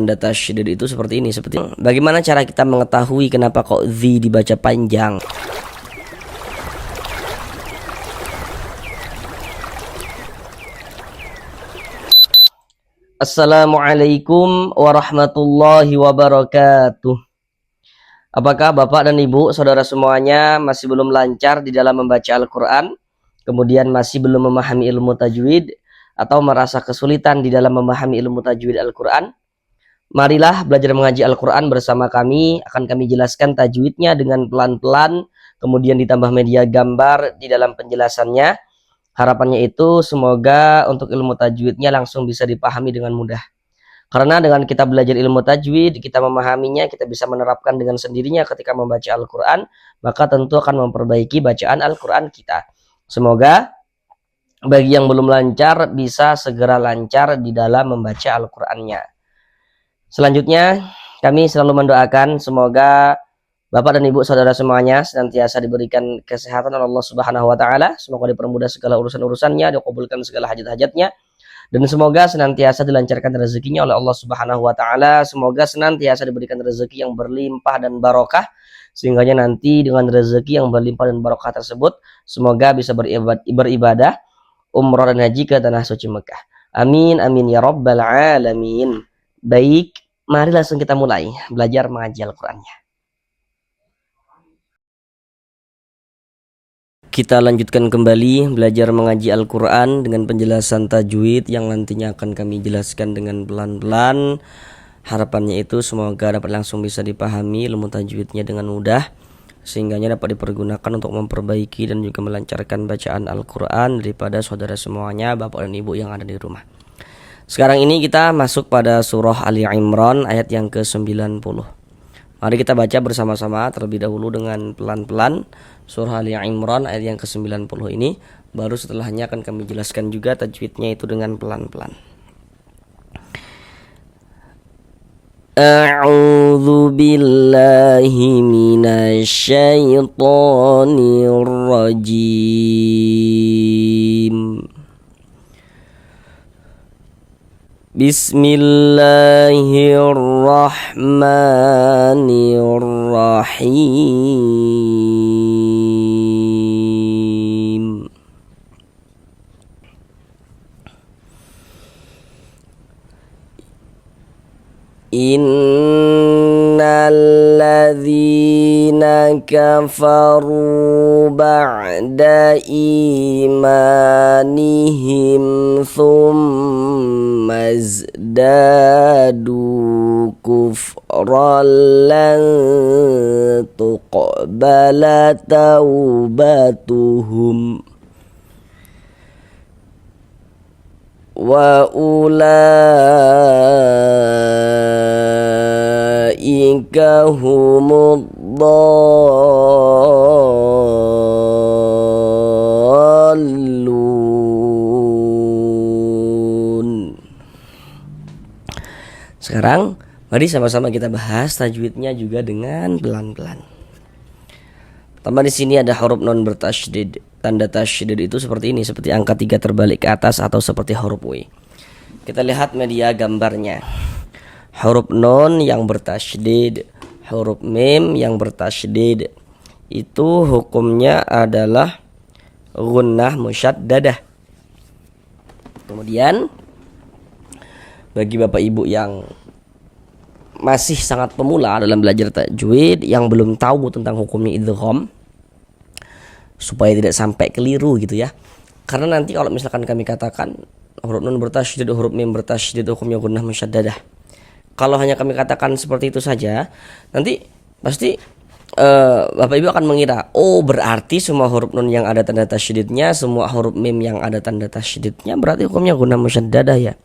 Tanda tasydid itu seperti ini. Seperti bagaimana cara kita mengetahui kenapa kok zi dibaca panjang? Assalamualaikum warahmatullahi wabarakatuh. Apakah Bapak dan Ibu, saudara semuanya masih belum lancar di dalam membaca Al-Quran, kemudian masih belum memahami ilmu tajwid, atau merasa kesulitan di dalam memahami ilmu tajwid Al-Quran? Marilah belajar mengaji Al-Quran bersama kami. Akan kami jelaskan tajwidnya dengan pelan-pelan, kemudian ditambah media gambar di dalam penjelasannya. Harapannya itu semoga untuk ilmu tajwidnya langsung bisa dipahami dengan mudah. Karena dengan kita belajar ilmu tajwid, kita memahaminya, kita bisa menerapkan dengan sendirinya ketika membaca Al-Quran, maka tentu akan memperbaiki bacaan Al-Quran kita. Semoga bagi yang belum lancar bisa segera lancar di dalam membaca Al-Qurannya. Selanjutnya, kami selalu mendoakan semoga Bapak dan Ibu saudara semuanya senantiasa diberikan kesehatan oleh Allah Subhanahu wa taala, semoga dipermudah segala urusan-urusannya, dikabulkan segala hajat-hajatnya, dan semoga senantiasa dilancarkan rezekinya oleh Allah Subhanahu wa taala, semoga senantiasa diberikan rezeki yang berlimpah dan barokah, sehingga nanti dengan rezeki yang berlimpah dan barokah tersebut semoga bisa beribadah umrah dan haji ke tanah suci Mekah. Amin amin ya rabbal alamin. Baik, mari langsung kita mulai belajar mengaji Al-Qurannya. Kita lanjutkan kembali belajar mengaji Al-Quran dengan penjelasan tajwid yang nantinya akan kami jelaskan dengan pelan-pelan. Harapannya itu semoga dapat langsung bisa dipahami ilmu tajwidnya dengan mudah, sehingga dapat dipergunakan untuk memperbaiki dan juga melancarkan bacaan Al-Quran daripada saudara semuanya, Bapak dan Ibu yang ada di rumah. Sekarang ini kita masuk pada surah Ali Imran ayat yang ke-90. Mari kita baca bersama-sama terlebih dahulu dengan pelan-pelan surah Ali Imran ayat yang ke-90 ini. Baru setelahnya akan kami jelaskan juga tajwidnya itu dengan pelan-pelan. A'udzu billahi minasy syaithanir rajim. Bismillahirrahmanirrahim. Innalladzina kafaru ba'da imanihim thumma zdadu kufran lan tuqbala taubatuhum wa ulaika humud dhallun. Sekarang mari sama-sama kita bahas tajwidnya juga dengan pelan-pelan. Pertama di sini ada huruf non bertasydid. Tanda tasydid itu seperti ini, seperti angka 3 terbalik ke atas atau seperti huruf W. Kita lihat media gambarnya. Huruf non yang bertasydid, huruf mim yang bertasydid, itu hukumnya adalah gunnah musyaddadah. Kemudian bagi Bapak Ibu yang masih sangat pemula dalam belajar tajwid, yang belum tahu tentang hukumnya idgham, supaya tidak sampai keliru gitu ya. Karena nanti kalau misalkan kami katakan huruf nun bertasydid, huruf mim bertasydid, hukumnya gunnah musyaddadah, kalau hanya kami katakan seperti itu saja, nanti pasti Bapak Ibu akan mengira, oh berarti semua huruf nun yang ada tanda tasydidnya, semua huruf mim yang ada tanda tasydidnya berarti hukumnya gunnah musyaddadah ya.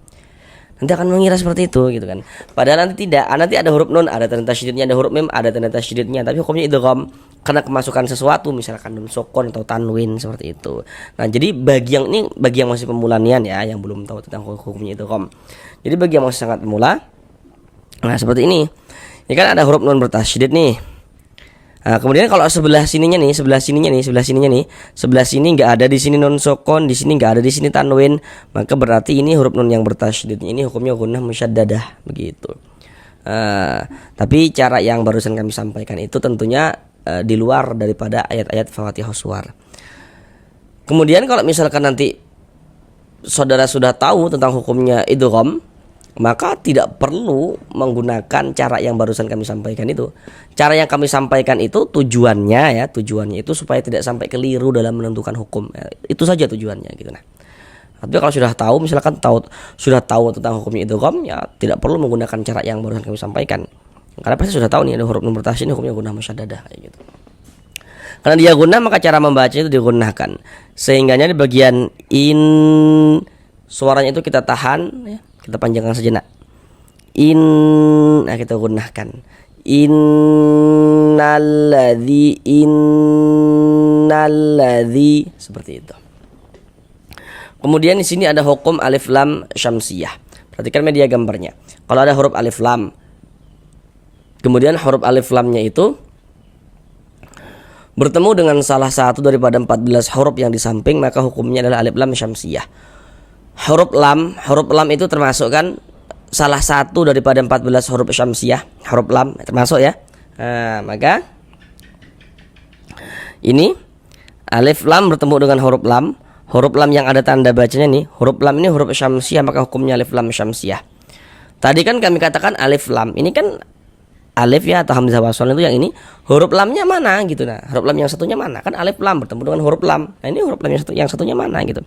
Nanti akan mengira seperti itu gitu kan. Padahal nanti tidak, nanti ada huruf nun ada tanda tasydidnya, ada huruf mim ada tanda tasydidnya, tapi hukumnya idgham karena kemasukan sesuatu, misalkan nun sukun atau tanwin seperti itu. Nah, jadi bagi yang ini, bagi yang masih pemula nian ya, yang belum tahu tentang hukumnya idgham. Jadi bagi yang masih sangat pemula, nah seperti ini. Ini kan ada huruf nun bertasydid nih. Nah, kemudian kalau sebelah sini nggak ada di sini nun sukun, di sini nggak ada di sini tanwin, maka berarti ini huruf nun yang bertasydid ini hukumnya gunnah musyaddadah begitu. Tapi cara yang barusan kami sampaikan itu tentunya di luar daripada ayat-ayat Fawatihus Suwar. Kemudian kalau misalkan nanti saudara sudah tahu tentang hukumnya idgham, maka tidak perlu menggunakan cara yang barusan kami sampaikan itu. Cara yang kami sampaikan itu tujuannya itu supaya tidak sampai keliru dalam menentukan hukum. Itu saja tujuannya gitu. Nah, tapi kalau sudah tahu, misalkan sudah tahu tentang hukumnya idgham, ya tidak perlu menggunakan cara yang barusan kami sampaikan. Karena pasti sudah tahu nih ada huruf nun bertasydid hukumnya gunnah musyaddadah kayak gitu. Karena dia gunnah maka cara membaca itu digunakan. Sehingganya di bagian in suaranya itu kita tahan ya, kita panjangkan sejenak. In, nah kita gunakan. Innalladzi seperti itu. Kemudian di sini ada hukum alif lam syamsiyah. Perhatikan media gambarnya. Kalau ada huruf alif lam, kemudian huruf alif lamnya itu bertemu dengan salah satu daripada 14 huruf yang di samping, maka hukumnya adalah alif lam syamsiyah. Huruf lam itu termasuk kan salah satu daripada 14 huruf syamsiyah. Huruf lam termasuk ya. Nah, maka ini alif lam bertemu dengan huruf lam. Huruf lam yang ada tanda bacanya nih, huruf lam ini huruf syamsiyah, maka hukumnya alif lam syamsiyah. Tadi kan kami katakan alif lam, ini kan alif ya atau hamzah wasal itu yang ini huruf lamnya mana gitu. Nah, huruf lam yang satunya mana? Kan alif lam bertemu dengan huruf lam. Nah, ini huruf lam yang satunya mana gitu.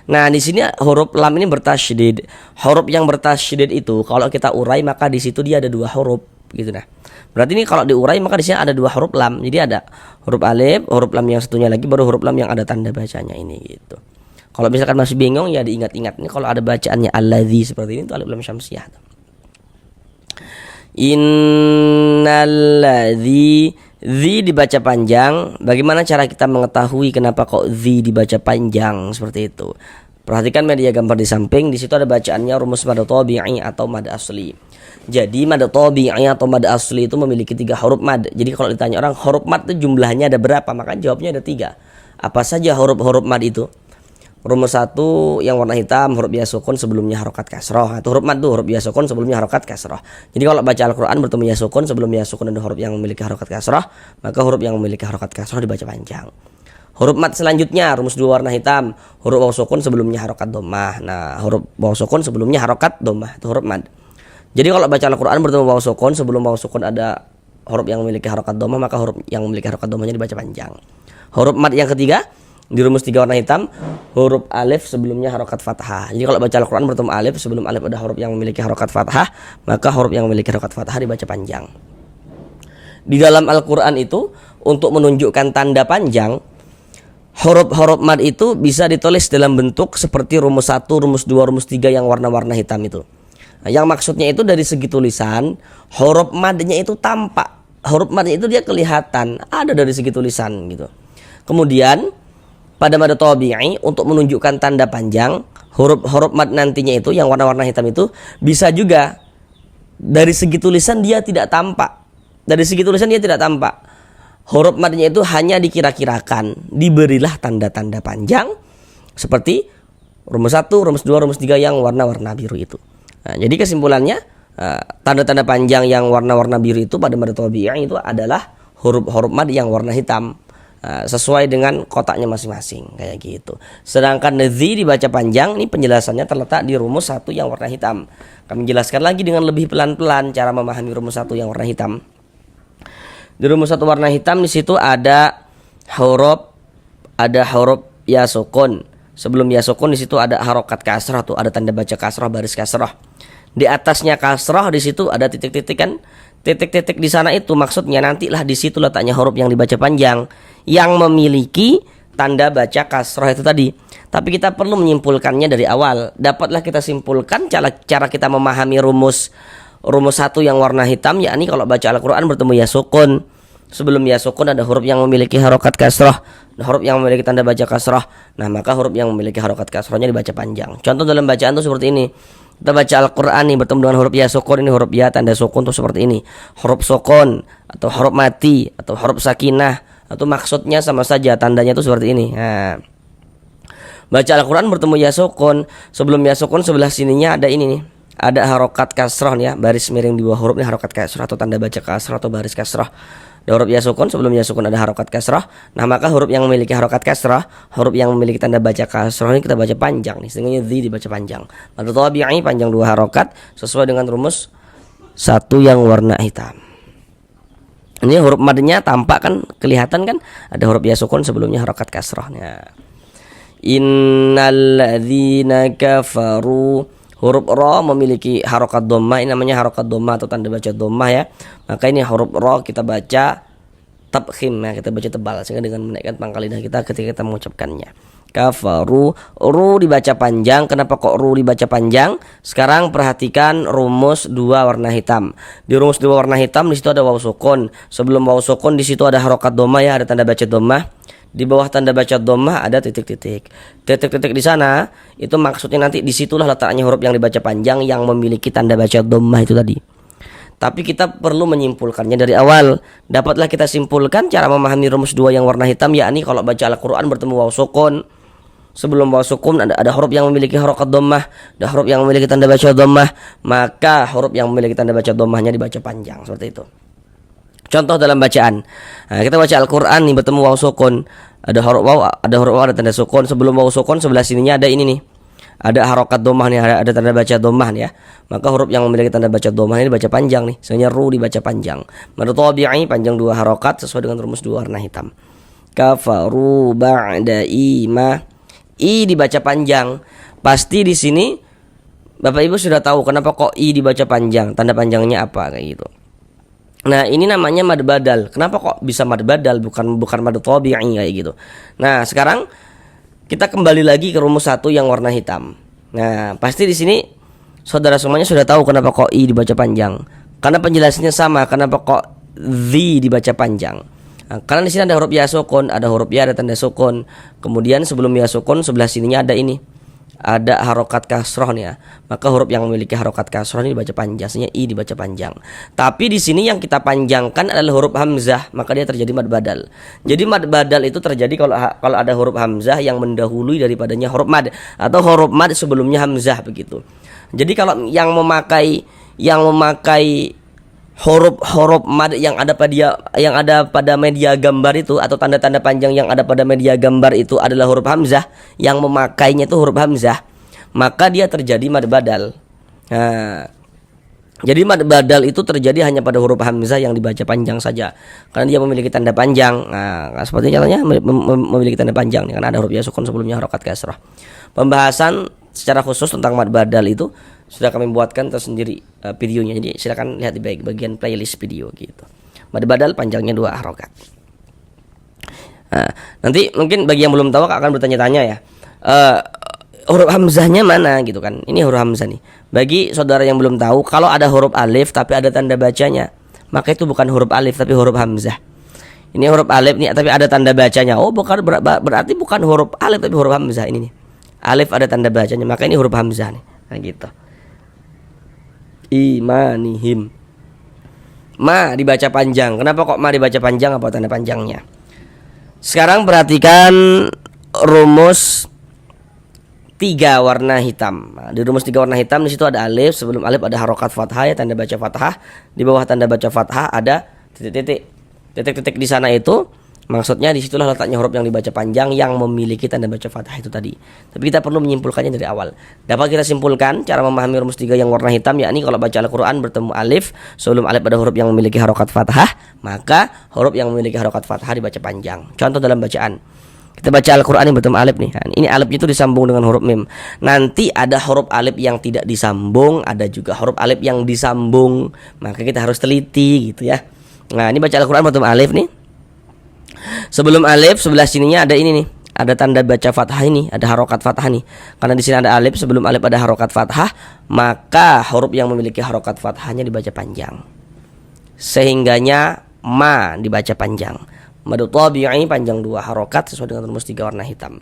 Nah, di sini huruf lam ini bertasydid. Huruf yang bertasydid itu kalau kita urai maka di situ dia ada dua huruf gitu. Nah, berarti ini kalau diurai maka di sini ada dua huruf lam. Jadi ada huruf alif, huruf lam yang satunya lagi baru huruf lam yang ada tanda bacanya ini gitu. Kalau misalkan masih bingung ya diingat-ingat ini kalau ada bacaannya alladzi seperti ini itu alif lam syamsiyah. Innalladzi, zi dibaca panjang. Bagaimana cara kita mengetahui kenapa kok zi dibaca panjang seperti itu? Perhatikan media gambar di samping, di situ ada bacaannya rumus mad tabi'i atau mad asli. Jadi mad tabi'i atau mad asli itu memiliki 3 huruf mad. Jadi kalau ditanya orang huruf mad itu jumlahnya ada berapa, maka jawabnya ada 3. Apa saja huruf-huruf mad itu? Rumus 1 yang warna hitam huruf ya sukun sebelumnya harokat kasroh. Itu huruf mad tuh huruf ya sukun sebelumnya harokat kasroh. Jadi kalau baca Al-Quran bertemu ya sukun sebelum ya sukun ada huruf yang memiliki harokat kasroh, maka huruf yang memiliki harokat kasroh dibaca panjang. Huruf mad selanjutnya rumus 2 warna hitam huruf waw sukun sebelumnya harokat dhammah. Nah, huruf waw sukun sebelumnya harokat dhammah itu huruf mad. Jadi kalau baca Al-Quran bertemu waw sukun sebelum waw sukun ada huruf yang memiliki harokat dhammah, maka huruf yang memiliki harokat dhammahnya dibaca panjang. Huruf mad yang ketiga di rumus 3 warna hitam huruf alif sebelumnya harokat fathah. Jadi kalau baca Al-Quran bertemu alif sebelum alif ada huruf yang memiliki harokat fathah, maka huruf yang memiliki harokat fathah dibaca panjang. Di dalam Al-Quran itu untuk menunjukkan tanda panjang, huruf-huruf mad itu bisa ditulis dalam bentuk seperti rumus 1, rumus 2, rumus 3 yang warna-warna hitam itu. Nah, yang maksudnya itu dari segi tulisan huruf madnya itu tampak, huruf madnya itu dia kelihatan ada dari segi tulisan gitu. Kemudian pada mad tabi'i untuk menunjukkan tanda panjang, huruf mad nantinya itu yang warna-warna hitam itu bisa juga dari segi tulisan dia tidak tampak. Dari segi tulisan dia tidak tampak. Huruf madnya itu hanya dikira-kirakan, diberilah tanda-tanda panjang seperti rumus 1, rumus 2, rumus 3 yang warna-warna biru itu. Nah, jadi kesimpulannya tanda-tanda panjang yang warna-warna biru itu pada mad tabi'i itu adalah huruf-huruf mad yang warna hitam. Sesuai dengan kotaknya masing-masing kayak gitu. Sedangkan zi dibaca panjang, ini penjelasannya terletak di rumus 1 yang warna hitam. Kami jelaskan lagi dengan lebih pelan-pelan cara memahami rumus 1 yang warna hitam. Di rumus 1 warna hitam di situ ada huruf ya sukun. Sebelum ya sukun di situ ada harokat kasrah tuh, ada tanda baca kasrah baris kasrah. Di atasnya kasrah di situ ada titik-titik kan? Titik-titik di sana itu maksudnya nantilah di situ letaknya huruf yang dibaca panjang yang memiliki tanda baca kasrah itu tadi. Tapi kita perlu menyimpulkannya dari awal. Dapatlah kita simpulkan cara kita memahami rumus 1 yang warna hitam, yakni kalau baca Al-Quran bertemu ya sukun. Sebelum ya sukun ada huruf yang memiliki harokat kasrah, huruf yang memiliki tanda baca kasrah. Nah, maka huruf yang memiliki harokat kasrahnya dibaca panjang. Contoh dalam bacaan itu seperti ini. Kita baca Al-Quran nih bertemu dengan huruf ya sukun, ini huruf ya tanda sukun tuh seperti ini. Huruf sukun atau huruf mati atau huruf sakinah atau maksudnya sama saja, tandanya tuh seperti ini. Nah, baca Al-Quran bertemu ya sukun, sebelum ya sukun sebelah sininya ada ini nih, ada harokat kasroh nih ya, baris miring di bawah huruf ini harokat kasroh atau tanda baca kasroh atau baris kasroh. Ada huruf ya sukun, sebelum ya sukun ada harokat kasroh. Nah maka huruf yang memiliki harokat kasroh, huruf yang memiliki tanda baca kasroh ini kita baca panjang nih, sehingga dzi dibaca panjang. Mad tabi'i panjang 2 harokat sesuai dengan rumus 1 yang warna hitam. Ini huruf madnya tampak kan, kelihatan kan, ada huruf ya sukun sebelumnya harokat kasrohnya. Innalladzina kafaru, huruf ro memiliki harokat dhammah, ini namanya harokat dhammah atau tanda baca dhammah ya. Maka ini huruf ro kita baca tabkhim ya, kita baca tebal sehingga dengan menaikkan pangkal lidah kita ketika kita mengucapkannya. Kafaru, ru dibaca panjang. Kenapa kok ru dibaca panjang? Sekarang perhatikan rumus 2 warna hitam. Di rumus 2 warna hitam di situ ada waw sukun. Sebelum waw sukun di situ ada harokat dhammah ya, ada tanda baca dhammah. Di bawah tanda baca dhammah ada titik-titik. Titik-titik di sana itu maksudnya nanti disitulah letaknya huruf yang dibaca panjang yang memiliki tanda baca dhammah itu tadi. Tapi kita perlu menyimpulkannya dari awal. Dapatlah kita simpulkan cara memahami rumus 2 yang warna hitam, yakni kalau baca Al-Quran bertemu waw sukun, sebelum waw sukun ada huruf yang memiliki harokat dhammah, ada huruf yang memiliki tanda baca dhammah, maka huruf yang memiliki tanda baca dhammahnya dibaca panjang seperti itu. Contoh dalam bacaan, nah, kita baca Al-Quran nih bertemu waw sukun, ada huruf waw, ada tanda sukun. Sebelum waw sukun sebelah sininya ada ini nih, ada harokat dhammah nih, ada tanda baca dhammah nih ya. Maka huruf yang memiliki tanda baca dhammah ini dibaca panjang nih, sehingga ru dibaca panjang. Mad tabi'i panjang 2 harokat sesuai dengan rumus 2 warna hitam. Kafaru ba'da ima, i dibaca panjang. Pasti di sini Bapak Ibu sudah tahu kenapa kok i dibaca panjang, tanda panjangnya apa kayak gitu. Nah ini namanya mad badal. Kenapa kok bisa mad badal bukan mad tabi'i kayak gitu. Nah sekarang kita kembali lagi ke rumus 1 yang warna hitam. Nah pasti di sini saudara semuanya sudah tahu kenapa kok i dibaca panjang. Karena penjelasannya sama. Kenapa kok dzi dibaca panjang. Nah, karena di sini ada huruf ya sukun, ada huruf ya, ada tanda sukun. Kemudian sebelum ya sukun sebelah sininya ada ini, ada harokat kasroh nih ya. Maka huruf yang memiliki harokat kasroh ini dibaca panjang, sehingga i dibaca panjang. Tapi di sini yang kita panjangkan adalah huruf hamzah, maka dia terjadi mad badal. Jadi mad badal itu terjadi kalau ada huruf hamzah yang mendahului daripadanya huruf mad, atau huruf mad sebelumnya hamzah begitu. Jadi kalau yang memakai huruf mad yang ada pada media gambar itu, atau tanda-tanda panjang yang ada pada media gambar itu adalah huruf hamzah, yang memakainya itu huruf hamzah, maka dia terjadi mad badal. Nah, jadi mad badal itu terjadi hanya pada huruf hamzah yang dibaca panjang saja, karena dia memiliki tanda panjang. Nah seperti contohnya memiliki tanda panjang karena ada huruf ya sukun sebelumnya harokat kasrah. Pembahasan secara khusus tentang mad badal itu sudah kami buatkan tersendiri videonya, jadi silakan lihat di bagian playlist video gitu. Mad badal panjangnya 2 harokat. Nah, nanti mungkin bagi yang belum tahu akan bertanya-tanya ya, huruf hamzahnya mana gitu kan. Ini huruf hamzah nih. Bagi saudara yang belum tahu, kalau ada huruf alif tapi ada tanda bacanya, maka itu bukan huruf alif tapi huruf hamzah. Ini huruf alif nih tapi ada tanda bacanya, oh bukan, berarti bukan huruf alif tapi huruf hamzah ini nih. Alif ada tanda bacanya, maka ini huruf hamzah nih. Nah gitu. Imanihim. Ma dibaca panjang. Kenapa kok ma dibaca panjang? Apa tanda panjangnya? Sekarang perhatikan rumus 3 warna hitam. Nah, di rumus 3 warna hitam di situ ada alif, sebelum alif ada harokat fathah ya, tanda baca fathah. Di bawah tanda baca fathah ada titik-titik. Titik-titik di sana itu maksudnya disitulah letaknya huruf yang dibaca panjang yang memiliki tanda baca fathah itu tadi. Tapi kita perlu menyimpulkannya dari awal. Dapat kita simpulkan cara memahami rumus 3 yang warna hitam, yakni kalau baca Al-Quran bertemu alif, sebelum alif ada huruf yang memiliki harokat fathah, maka huruf yang memiliki harokat fathah dibaca panjang. Contoh dalam bacaan, kita baca Al-Quran yang bertemu alif nih. Ini alif itu disambung dengan huruf mim. Nanti ada huruf alif yang tidak disambung, ada juga huruf alif yang disambung. Maka kita harus teliti gitu ya. Nah ini baca Al-Quran bertemu alif nih. Sebelum alif sebelah sininya ada ini nih, ada tanda baca fathah ini, ada harokat fathah nih. Karena di sini ada alif, sebelum alif ada harokat fathah, maka huruf yang memiliki harokat fathahnya dibaca panjang. Sehingganya ma dibaca panjang. Mad tabi'i panjang 2 harokat sesuai dengan rumus 3 warna hitam.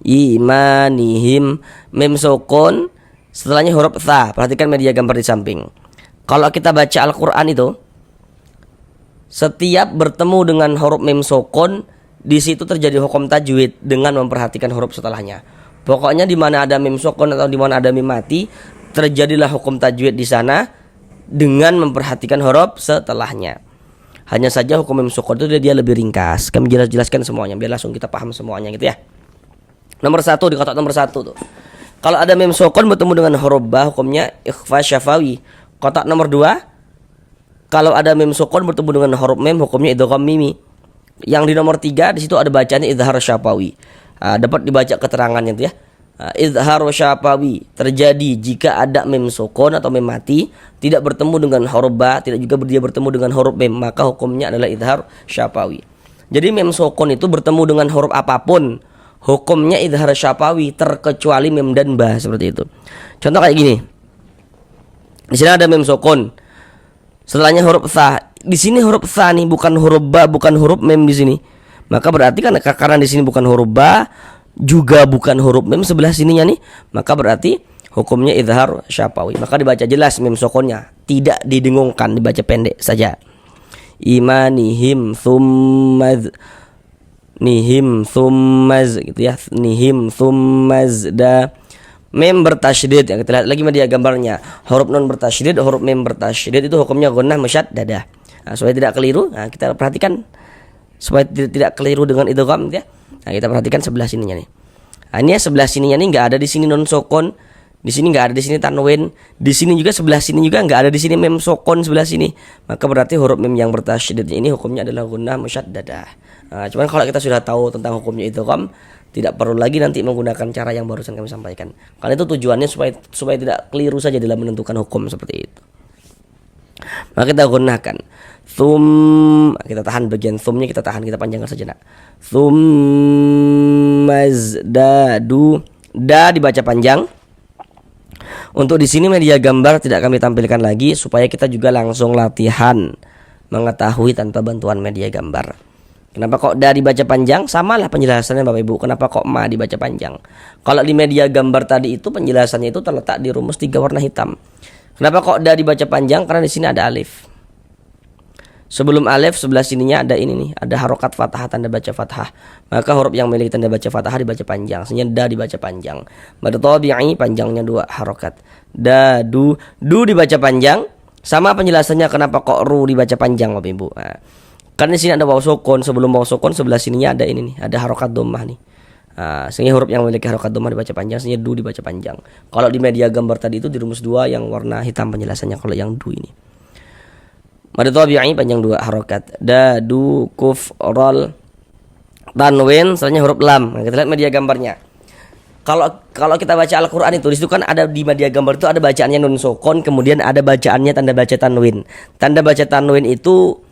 Imanihim, mim sukun, setelahnya huruf tha. Perhatikan media gambar di samping. Kalau kita baca Al-Quran itu, setiap bertemu dengan huruf mim sukun, di situ terjadi hukum tajwid dengan memperhatikan huruf setelahnya. Pokoknya di mana ada mim sukun atau di mana ada mim mati, terjadilah hukum tajwid di sana dengan memperhatikan huruf setelahnya. Hanya saja hukum mem sukun itu dia lebih ringkas. Kami jelaskan semuanya biar langsung kita paham semuanya gitu ya. Nomor 1 di kotak nomor 1 tuh. Kalau ada mem sukun bertemu dengan huruf ba hukumnya ikhfa syafawi. Kotak nomor 2, kalau ada mem sukun bertemu dengan huruf mem hukumnya idgham mimi. Yang di nomor 3 di situ ada bacaannya izhar syafawi. Dapat dibaca keterangannya itu ya. Izhar syafawi terjadi jika ada mem sukun atau mem mati tidak bertemu dengan huruf ba, tidak juga dia bertemu dengan huruf mem, maka hukumnya adalah izhar syafawi. Jadi mem sukun itu bertemu dengan huruf apapun, hukumnya izhar syafawi terkecuali mem dan ba, seperti itu. Contoh kayak gini. Di sini ada mem sukun. Setelahnya huruf tha. Di sini huruf tha nih, bukan huruf ba, bukan huruf mem di sini. Maka berarti karena di sini bukan huruf ba, juga bukan huruf mem sebelah sininya nih, maka berarti hukumnya izhar syafawi. Maka dibaca jelas mem sukunnya, tidak didengungkan, dibaca pendek saja. Imanihim thummaz, nihim thummaz gitu ya, nihim thummaz da. Mem bertasydid, ya, kita lihat lagi media gambarnya. Huruf nun bertasydid, huruf mem bertasydid itu hukumnya gunnah musyaddadah. Supaya tidak keliru, kita perhatikan supaya tidak keliru dengan idgham ya. Nah, kita perhatikan sebelah sininya nih. Nah, ini ya sebelah sininya nih nggak ada di sini nun sukun, di sini nggak ada di sini tanwin, di sini juga sebelah sini juga nggak ada di sini mem sukun sebelah sini. Maka berarti huruf mem yang bertasydid ini hukumnya adalah gunnah musyaddadah. Nah, cuman kalau kita sudah tahu tentang hukumnya idgham, tidak perlu lagi nanti menggunakan cara yang barusan kami sampaikan. Karena itu tujuannya supaya tidak keliru saja dalam menentukan hukum seperti itu. Maka kita gunakan thum, kita tahan bagian thumnya, kita panjangkan sejenak. Thumazdadu, da dibaca panjang. Untuk di sini media gambar tidak kami tampilkan lagi supaya kita juga langsung latihan mengetahui tanpa bantuan media gambar. Kenapa kok da dibaca panjang? Samalah penjelasannya Bapak Ibu. Kenapa kok ma dibaca panjang? Kalau di media gambar tadi itu penjelasannya itu terletak di rumus 3 warna hitam. Kenapa kok da dibaca panjang? Karena di sini ada alif. Sebelum alif sebelah sininya ada ini nih, ada harokat fathah, tanda baca fathah. Maka huruf yang memiliki tanda baca fathah dibaca panjang. Sehingga da dibaca panjang. Mad tabi'i panjangnya 2 harokat. Da du dibaca panjang. Sama penjelasannya kenapa kok ru dibaca panjang Bapak Ibu. Nah, karena di sini ada waw sukun, sebelum waw sukun sebelah sininya ada ini nih, ada harokat dhammah nih. Sehingga huruf yang memiliki harokat dhammah dibaca panjang, sehingga du dibaca panjang. Kalau di media gambar tadi itu di rumus 2 yang warna hitam penjelasannya, kalau yang du ini. Mad tabi'i panjang 2 harokat. Da du kuf rol tanwin, selanjutnya huruf lam. Nah, kita lihat media gambarnya. Kalau kita baca Al-Qur'an itu di situ kan ada di media gambar itu ada bacaannya nun sukun, kemudian ada bacaannya tanda baca tanwin. Tanda baca tanwin itu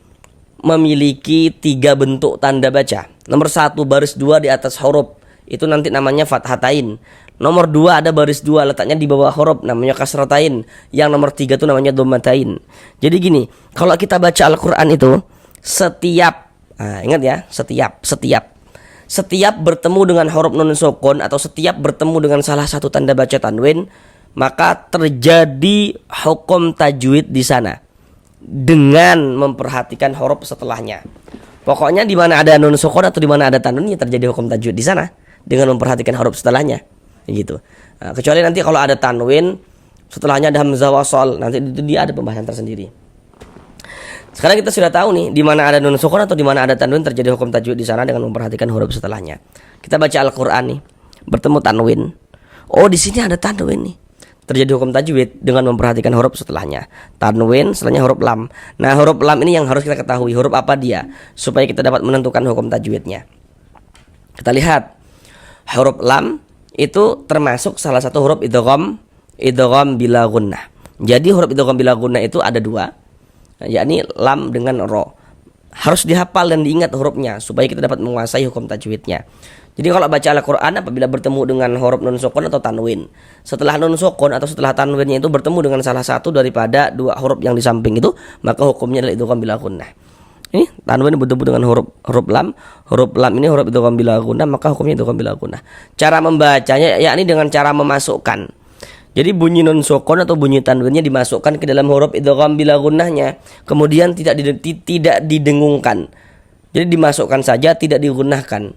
memiliki 3 bentuk tanda baca. Nomor 1 baris 2 di atas huruf, itu nanti namanya fathatain. Nomor 2 ada baris 2 letaknya di bawah huruf, namanya kasratain. Yang nomor 3 itu namanya dhammatain. Jadi gini, kalau kita baca Al-Qur'an itu setiap ingat ya, setiap bertemu dengan huruf nun sukun atau setiap bertemu dengan salah satu tanda baca tanwin, maka terjadi hukum tajwid di sana dengan memperhatikan huruf setelahnya. Pokoknya di mana ada nun sukun atau di mana ada tanwin, terjadi hukum tajwid di sana dengan memperhatikan huruf setelahnya, gitu. Kecuali nanti kalau ada tanwin setelahnya ada hamzah wasal, nanti itu dia ada pembahasan tersendiri. Sekarang kita sudah tahu nih di mana ada nun sukun atau di mana ada tanwin, terjadi hukum tajwid di sana dengan memperhatikan huruf setelahnya. Kita baca Al-Qur'an nih, bertemu tanwin. Oh, di sini ada tanwin nih. Terjadi hukum tajwid dengan memperhatikan huruf setelahnya. Tanwin, setelahnya huruf lam. Nah, huruf lam ini yang harus kita ketahui. Huruf apa dia? Supaya kita dapat menentukan hukum tajwidnya. Kita lihat. Huruf lam itu termasuk salah satu huruf idgham bila gunnah. Jadi huruf idgham bila gunnah itu ada 2, yakni lam dengan ro. Harus dihafal dan diingat hurufnya supaya kita dapat menguasai hukum tajwidnya. Jadi kalau baca Al-Qur'an apabila bertemu dengan huruf nun sukun atau tanwin, setelah nun sukun atau setelah tanwinnya itu bertemu dengan salah satu daripada 2 huruf yang di samping itu, maka hukumnya adalah idgham bila gunnah. Ini tanwin bertemu dengan huruf lam ini huruf idgham bila gunnah, maka hukumnya idgham bila gunnah. Cara membacanya yakni dengan cara memasukkan. Jadi bunyi nun sukun atau bunyi tanwinnya dimasukkan ke dalam huruf idgham bila gunnahnya, kemudian tidak didengungkan. Jadi dimasukkan saja, tidak digunnahkan.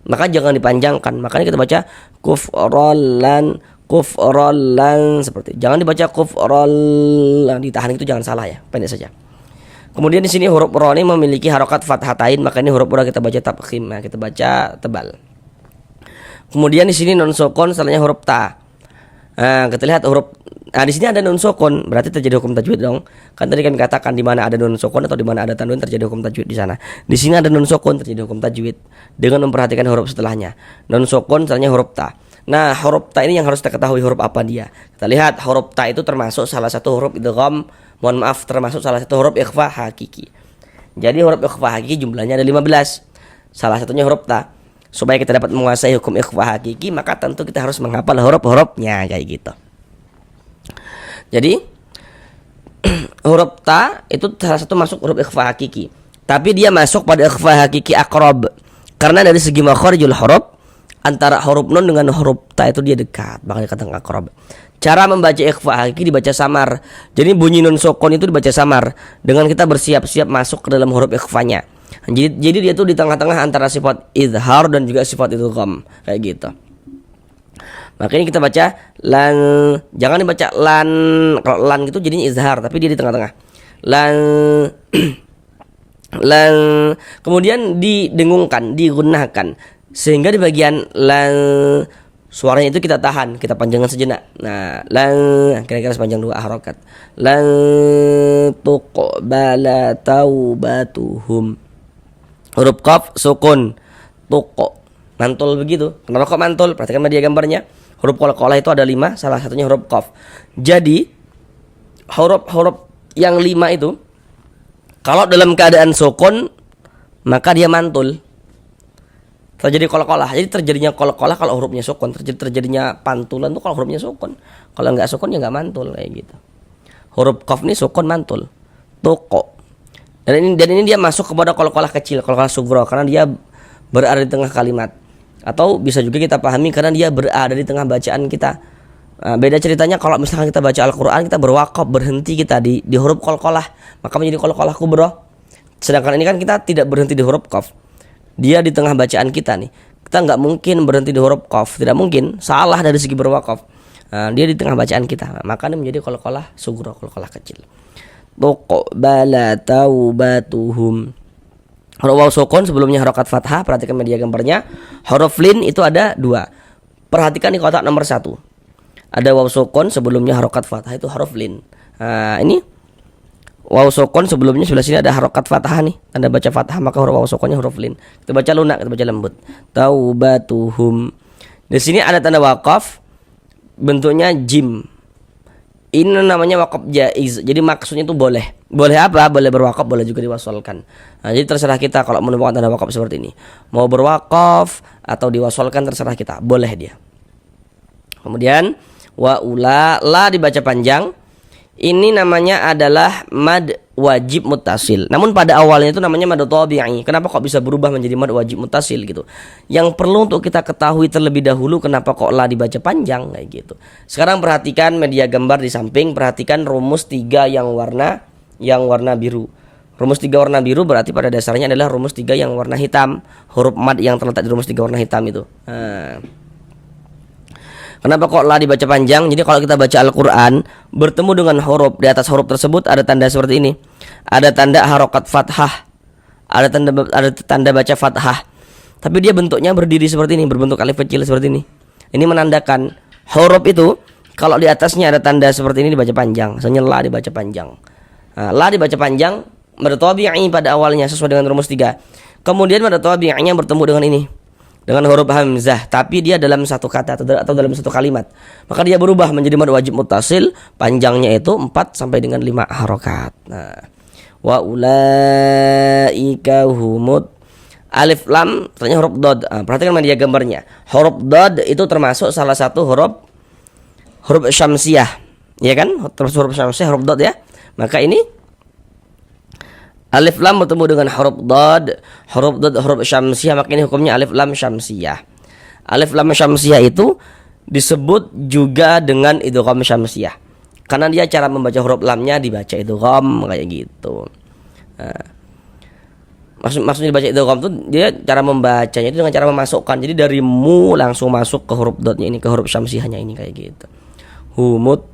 Maka jangan dipanjangkan. Makanya kita baca kufrolan kufrolan, seperti jangan dibaca kufrol, ditahan itu jangan salah ya, pendek saja. Kemudian di sini huruf ro ini memiliki harokat fathatain, maka ini huruf ro kita baca tabkhim, nah, kita baca tebal. Kemudian di sini nun sukun setelahnya huruf ta. Nah, kita lihat huruf, nah di sini ada nun sukun, berarti terjadi hukum tajwid dong. Kan tadi kami katakan di mana ada nun sukun atau di mana ada tanwin terjadi hukum tajwid di sana. Di sini ada nun sukun terjadi hukum tajwid dengan memperhatikan huruf setelahnya. Nun sukun setelahnya huruf ta. Nah, huruf ta ini yang harus kita ketahui huruf apa dia. Kita lihat huruf ta itu termasuk salah satu huruf idgham, mohon maaf, termasuk salah satu huruf ikhfa hakiki. Jadi huruf ikhfa hakiki jumlahnya ada 15. Salah satunya huruf ta. Supaya kita dapat menguasai hukum ikhfa hakiki, maka tentu kita harus menghafal huruf-hurufnya kayak gitu. Jadi huruf ta itu salah satu masuk huruf ikhfa hakiki. Tapi dia masuk pada ikhfa hakiki aqrab. Karena dari segi makharijul huruf antara huruf nun dengan huruf ta itu dia dekat, bakal dikatakan aqrab. Cara membaca ikhfa hakiki dibaca samar. Jadi bunyi nun sukun itu dibaca samar dengan kita bersiap-siap masuk ke dalam huruf ikhfanya. Jadi dia tuh di tengah-tengah antara sifat izhar dan juga sifat idgham kayak gitu. Makanya kita baca lan, jangan dibaca lan. Kalau lan gitu jadinya izhar, tapi dia di tengah-tengah. Lan lan, kemudian didengungkan, digunakan sehingga di bagian lan suaranya itu kita tahan, kita panjangkan sejenak. Nah, lan kira-kira sepanjang 2 harokat. Lan tuqbala taubatuhum. Huruf qaf sukun, tuq, mantul begitu. Kenapa kok mantul? Perhatikan media gambarnya. Huruf qalqalah itu ada 5, salah satunya huruf qaf. Jadi huruf-huruf yang 5 itu kalau dalam keadaan sukun maka dia mantul. Terjadi qalqalah. Jadi terjadinya qalqalah kalau hurufnya sukun, terjadinya pantulan tuh kalau hurufnya sukun. Kalau enggak sukun ya enggak mantul kayak gitu. Huruf qaf ini sukun mantul. Tuq. Dan ini dia masuk kepada qalqalah kecil, qalqalah sughra, karena dia berada di tengah kalimat. Atau bisa juga kita pahami karena dia berada di tengah bacaan kita. Beda ceritanya kalau misalkan kita baca Al-Qur'an, kita berwaqaf, berhenti kita di huruf qalqalah, maka menjadi qalqalah kubra. Sedangkan ini kan kita tidak berhenti di huruf qaf. Dia di tengah bacaan kita nih. Kita nggak mungkin berhenti di huruf qaf, tidak mungkin, salah dari segi berwaqaf. Dia di tengah bacaan kita, maka ini menjadi qalqalah sughra, qalqalah kecil. Tuqbala taubatuhum. Huruf waw sukun sebelumnya harokat fathah, perhatikan media gambarnya. Huruf lin itu ada 2. Perhatikan di kotak nomor 1. Ada waw sukun sebelumnya harokat fathah, itu huruf lin. Nah, ini waw sukun sebelumnya sebelah sini ada harokat fathah nih. Anda baca fathah maka huruf waw sukunnya huruf lin. Kita baca lunak, kita baca lembut. Taubatuhum. Di sini ada tanda waqaf, bentuknya jim. Ini namanya wakaf jaiz. Jadi maksudnya itu boleh. Boleh apa? Boleh berwakaf, boleh juga diwasolkan. Nah, jadi terserah kita kalau menemukan tanda wakaf seperti ini. Mau berwakaf atau diwasolkan terserah kita. Boleh dia. Kemudian wa ula, la dibaca panjang. Ini namanya adalah mad wajib muttasil. Namun pada awalnya itu namanya mad tabi'i. Kenapa kok bisa berubah menjadi mad wajib muttasil gitu? Yang perlu untuk kita ketahui terlebih dahulu kenapa kok la dibaca panjang kayak gitu. Sekarang perhatikan media gambar di samping, perhatikan rumus 3 yang warna biru. Rumus 3 warna biru berarti pada dasarnya adalah rumus 3 yang warna hitam. Huruf mad yang terletak di rumus 3 warna hitam itu. Kenapa kok la dibaca panjang? Jadi kalau kita baca Al-Quran, bertemu dengan huruf, di atas huruf tersebut ada tanda seperti ini. Ada tanda harokat fathah, ada tanda baca fathah. Tapi dia bentuknya berdiri seperti ini, berbentuk alif kecil seperti ini. Ini menandakan huruf itu kalau di atasnya ada tanda seperti ini dibaca panjang. Misalnya la dibaca panjang. Nah, la dibaca panjang, mad tabi'i pada awalnya sesuai dengan rumus 3. Kemudian mad tabi'inya bertemu dengan ini, dengan huruf hamzah, tapi dia dalam satu kata atau dalam satu kalimat, maka dia berubah menjadi mad wajib muttasil, panjangnya itu 4 sampai dengan 5 harokat. Nah, wa ulaika humud, alif lam ternyata huruf dod. Perhatikan media gambarnya. Huruf dod itu termasuk salah satu huruf syamsiyah, ya kan? Termasuk huruf syamsiyah, huruf dod ya. Maka ini alif lam bertemu dengan huruf dad, huruf syamsiyah, maka ini hukumnya alif lam syamsiyah. Alif lam syamsiyah itu disebut juga dengan idgham syamsiyah. Karena dia cara membaca huruf lamnya dibaca idgham kayak gitu. Nah, Maksudnya dibaca idgham tuh dia cara membacanya itu dengan cara memasukkan. Jadi dari mu langsung masuk ke huruf dotnya ini, ke huruf syamsiahnya ini kayak gitu. Humut.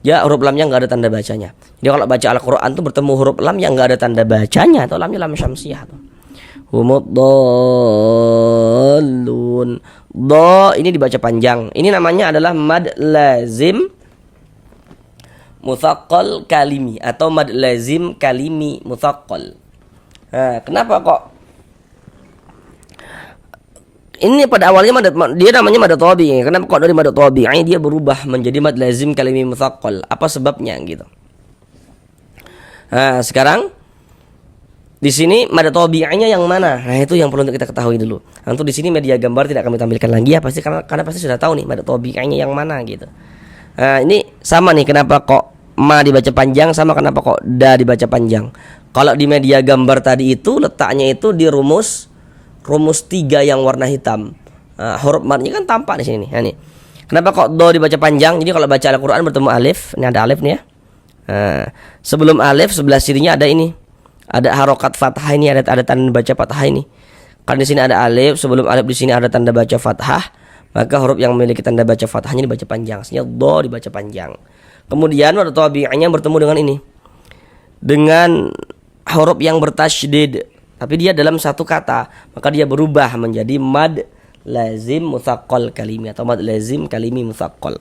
Ya huruf lamnya nggak ada tanda bacanya. Jadi kalau baca Al-Qur'an tuh bertemu huruf lam yang nggak ada tanda bacanya atau lamnya lam syamsiah tuh. Humut dallun. Do ini dibaca panjang. Ini namanya adalah mad lazim mutsaqqal kalimi atau mad lazim kalimi mutsaqqal. Nah, kenapa kok ini pada awalnya dia namanya mad tabi'i. Kenapa kok dari mad tabi'i dia berubah menjadi mad lazim kalimi mutsaqqal? Apa sebabnya gitu? Nah, sekarang di sini mad tabi'inya yang mana? Nah, itu yang perlu untuk kita ketahui dulu. Untuk di sini media gambar tidak kami tampilkan lagi ya, pasti karena pasti sudah tahu nih mad tabi'inya yang mana gitu. Nah, ini sama nih kenapa kok ma dibaca panjang sama kenapa kok da dibaca panjang. Kalau di media gambar tadi itu letaknya itu di rumus 3 yang warna hitam. Nah, huruf madnya kan tampak di sini nih. Nah, nih. Kenapa kok do dibaca panjang? Jadi kalau baca Al-Qur'an bertemu alif, ini ada alif nih ya. Nah, sebelum alif sebelah sininya ada ini. Ada harokat fathah ini, ada tanda baca fathah ini. Karena di sini ada alif, sebelum alif di sini ada tanda baca fathah, maka huruf yang memiliki tanda baca fathahnya dibaca panjang. Sehingga do dibaca panjang. Kemudian mad tabi'iynya bertemu dengan ini. Dengan huruf yang bertasydid, tapi dia dalam satu kata, maka dia berubah menjadi mad lazim mutsaqqal kalimi atau mad lazim kalimi mutsaqqal.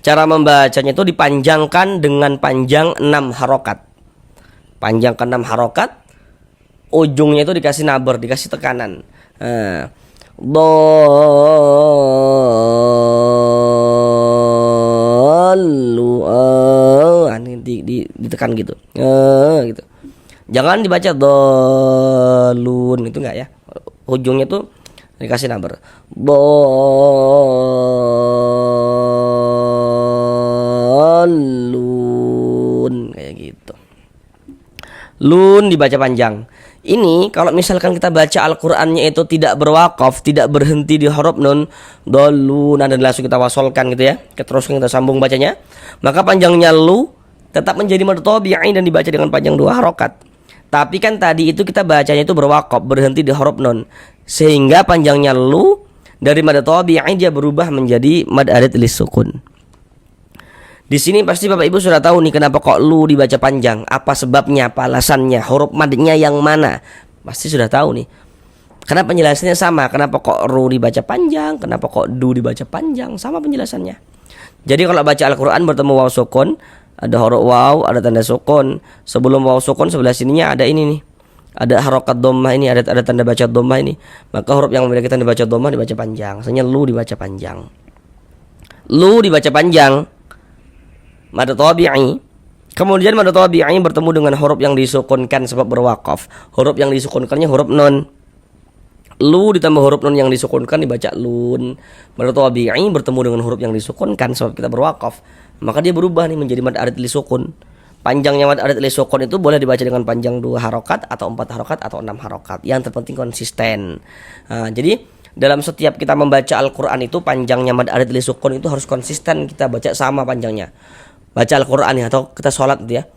Cara membacanya itu dipanjangkan dengan panjang 6 harokat. Panjangkan 6 harokat, ujungnya itu dikasih nabar, dikasih tekanan. Ditekan gitu. Gitu. Jangan dibaca dolun, itu enggak ya. Ujungnya tuh dikasih nabar. Dolun kayak gitu. Lun dibaca panjang. Ini kalau misalkan kita baca Al-Qur'annya itu tidak berwaqaf, tidak berhenti di huruf nun, dolun, dan langsung kita wasolkan gitu ya. Teruskan kita sambung bacanya, maka panjangnya lu tetap menjadi mad tabi'i dan dibaca dengan panjang 2 harokat. Tapi kan tadi itu kita bacanya itu berwaqaf, berhenti di huruf nun, sehingga panjangnya lu dari mad tabi'i dia berubah menjadi mad arid lis sukun. Di sini pasti Bapak Ibu sudah tahu nih kenapa kok lu dibaca panjang, apa sebabnya, apa alasannya, huruf madnya yang mana. Pasti sudah tahu nih. Karena penjelasannya sama, kenapa kok ru dibaca panjang, kenapa kok du dibaca panjang, sama penjelasannya. Jadi kalau baca Al-Qur'an bertemu waw sukun, ada huruf waw, ada tanda sukun. Sebelum waw sukun sebelah sininya ada ini nih. Ada harokat dhammah ini, ada tanda baca dhammah ini. Maka huruf yang memiliki tanda baca dhammah dibaca panjang. Misalnya lu dibaca panjang. Lu dibaca panjang. Mad tabi'i. Kemudian mad tabi'i bertemu dengan huruf yang disukunkan sebab berwaqaf. Huruf yang disukunkannya huruf nun. Lu ditambah huruf nun yang disukunkan dibaca lun. Mad tabi'i bertemu dengan huruf yang disukunkan sebab kita berwaqaf, maka dia berubah nih menjadi mad arid li sukun. Panjangnya mad arid li sukun itu boleh dibaca dengan panjang 2 harokat atau 4 harokat atau 6 harokat. Yang terpenting konsisten. Jadi dalam setiap kita membaca Al-Qur'an itu panjangnya mad arid li sukun itu harus konsisten kita baca sama panjangnya. Baca Al-Qur'an ya, atau kita sholat gitu ya.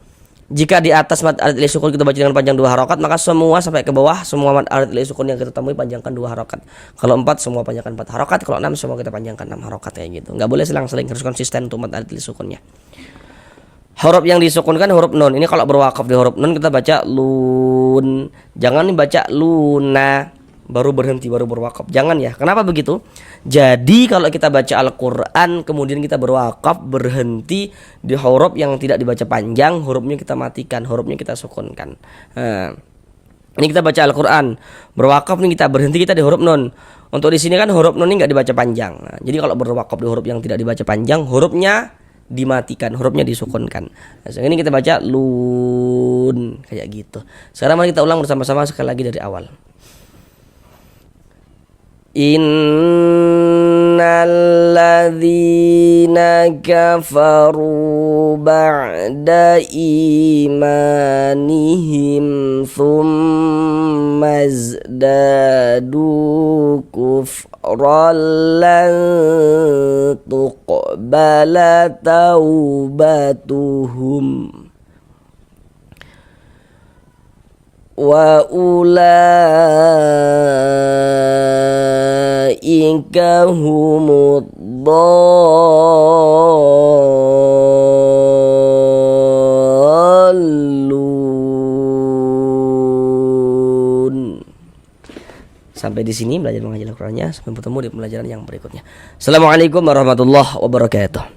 Jika di atas mad arid li sukun kita baca dengan panjang 2 harokat, maka semua sampai ke bawah semua mad arid li sukun yang kita temui panjangkan 2 harokat. Kalau 4 semua panjangkan 4 harokat, kalau 6 semua kita panjangkan 6 harokat kayak gitu. Enggak boleh selang-seling, harus konsisten untuk mad arid li sukunnya. Huruf yang disukunkan huruf nun. Ini kalau berwaqaf di huruf nun kita baca lun. Jangan dibaca luna baru berhenti, baru berwaqaf. Jangan ya. Kenapa begitu? Jadi kalau kita baca Al-Qur'an kemudian kita berwaqaf, berhenti di huruf yang tidak dibaca panjang, hurufnya kita matikan, hurufnya kita sukunkan. Ini kita baca Al-Qur'an, berwaqaf nih kita berhenti kita di huruf nun. Untuk di sini kan huruf nun ini enggak dibaca panjang. Jadi kalau berwaqaf di huruf yang tidak dibaca panjang, hurufnya dimatikan, hurufnya disukunkan. Ini kita baca lun kayak gitu. Sekarang mari kita ulang bersama-sama sekali lagi dari awal. Innal ladzina kafaru ba'da imanihim thumma zdadu kufran lan tuqbala taubatuhum wa ulaika humud dhallun. Sampai di sini belajar mengaji Al-Qur'annya. Sampai bertemu di pembelajaran yang berikutnya. Assalamualaikum warahmatullahi wabarakatuh.